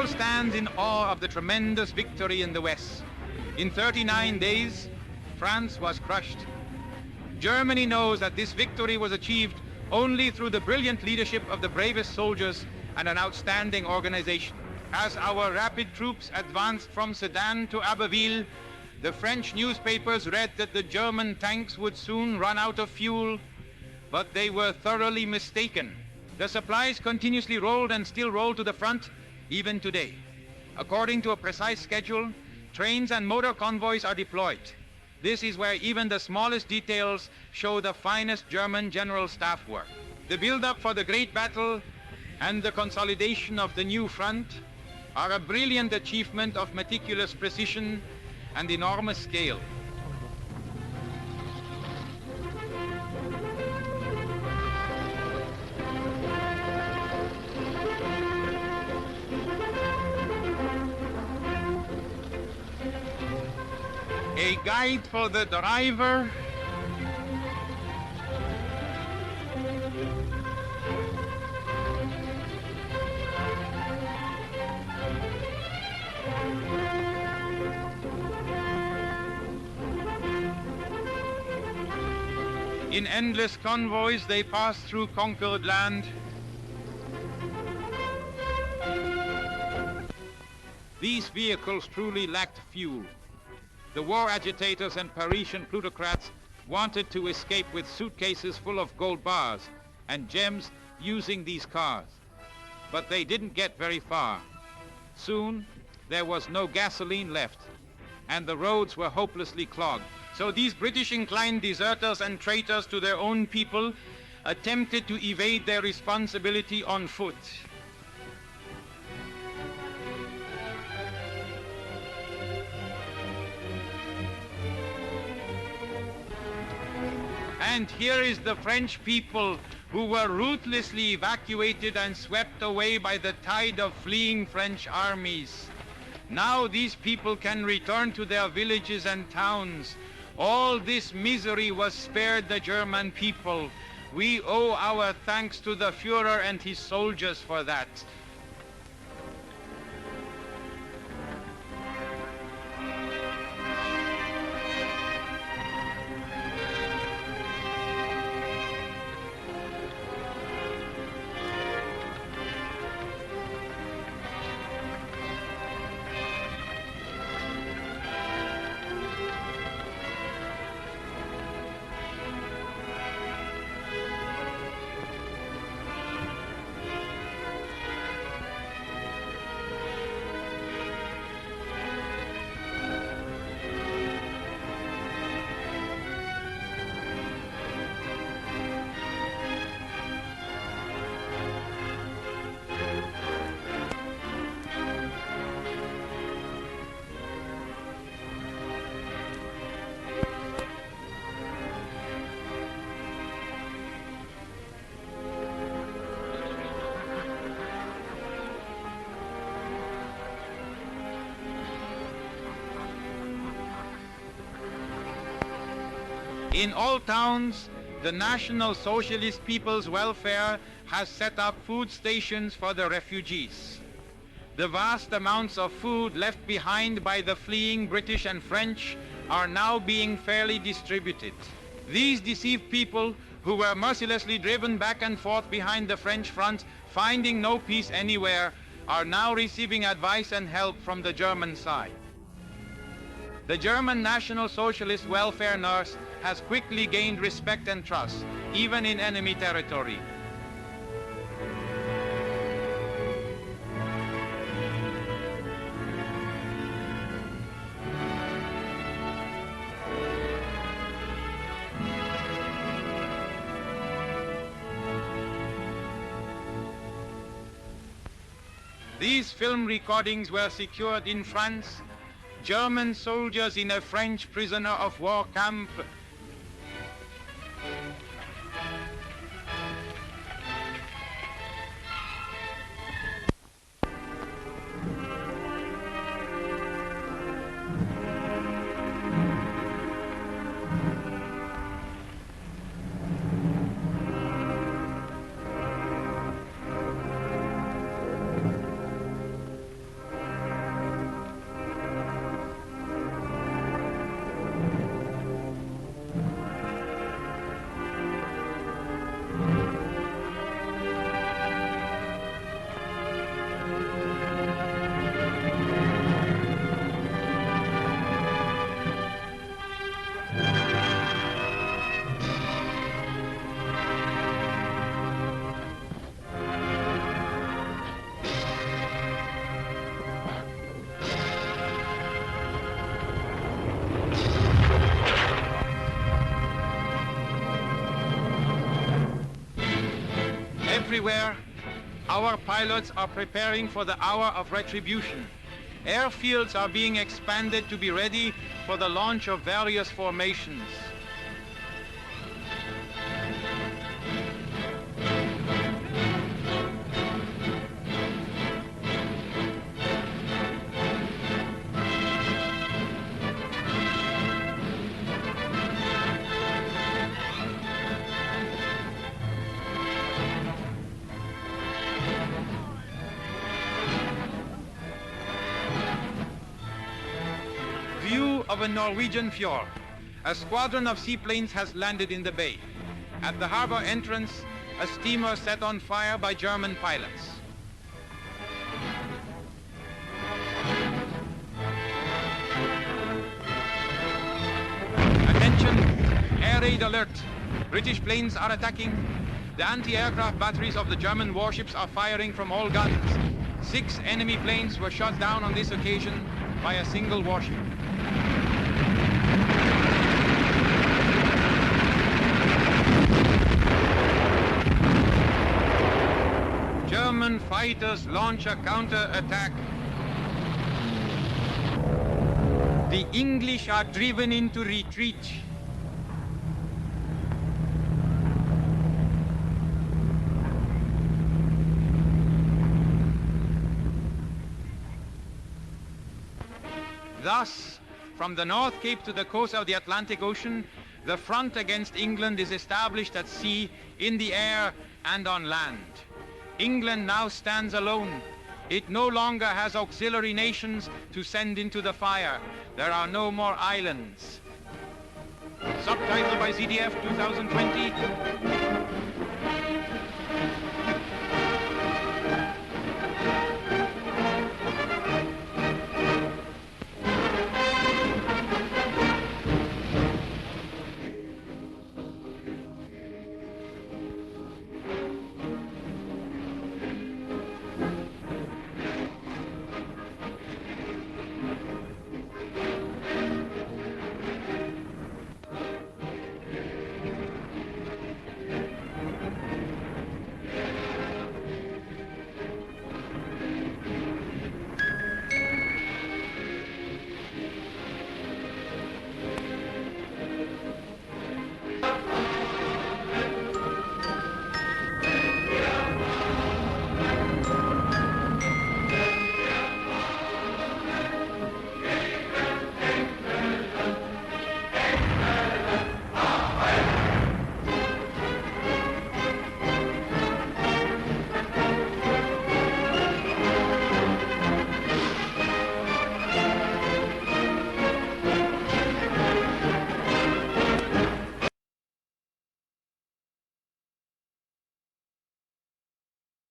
world stands in awe of the tremendous victory in the West. In 39 days, France was crushed. Germany knows that this victory was achieved only through the brilliant leadership of the bravest soldiers and an outstanding organization. As our rapid troops advanced from Sedan to Abbeville, the French newspapers read that the German tanks would soon run out of fuel, but they were thoroughly mistaken. The supplies continuously rolled and still roll to the front, even today. According to a precise schedule, trains and motor convoys are deployed. This is where even the smallest details show the finest German general staff work. The build-up for the great battle and the consolidation of the new front are a brilliant achievement of meticulous precision and enormous scale. A guide for the driver. In endless convoys, they pass through conquered land. These vehicles truly lacked fuel. The war agitators and Parisian plutocrats wanted to escape with suitcases full of gold bars and gems using these cars. But they didn't get very far. Soon, there was no gasoline left, and the roads were hopelessly clogged. So these British-inclined deserters and traitors to their own people attempted to evade their responsibility on foot. And here is the French people who were ruthlessly evacuated and swept away by the tide of fleeing French armies. Now these people can return to their villages and towns. All this misery was spared the German people. We owe our thanks to the Führer and his soldiers for that. In all towns, the National Socialist People's Welfare has set up food stations for the refugees. The vast amounts of food left behind by the fleeing British and French are now being fairly distributed. These deceived people, who were mercilessly driven back and forth behind the French front, finding no peace anywhere, are now receiving advice and help from the German side. The German National Socialist welfare nurse has quickly gained respect and trust, even in enemy territory. These film recordings were secured in France. German soldiers in a French prisoner of war camp Everywhere, our pilots are preparing for the hour of retribution. Airfields are being expanded to be ready for the launch of various formations. View of a Norwegian fjord. A squadron of seaplanes has landed in the bay. At the harbor entrance, a steamer set on fire by German pilots. Attention, air raid alert. British planes are attacking. The anti-aircraft batteries of the German warships are firing from all guns. 6 enemy planes were shot down on this occasion by a single warship. German fighters launch a counter-attack. The English are driven into retreat. Thus, from the North Cape to the coast of the Atlantic Ocean, the front against England is established at sea, in the air, and on land. England now stands alone. It no longer has auxiliary nations to send into the fire. There are no more islands. Subtitled by ZDF 2020.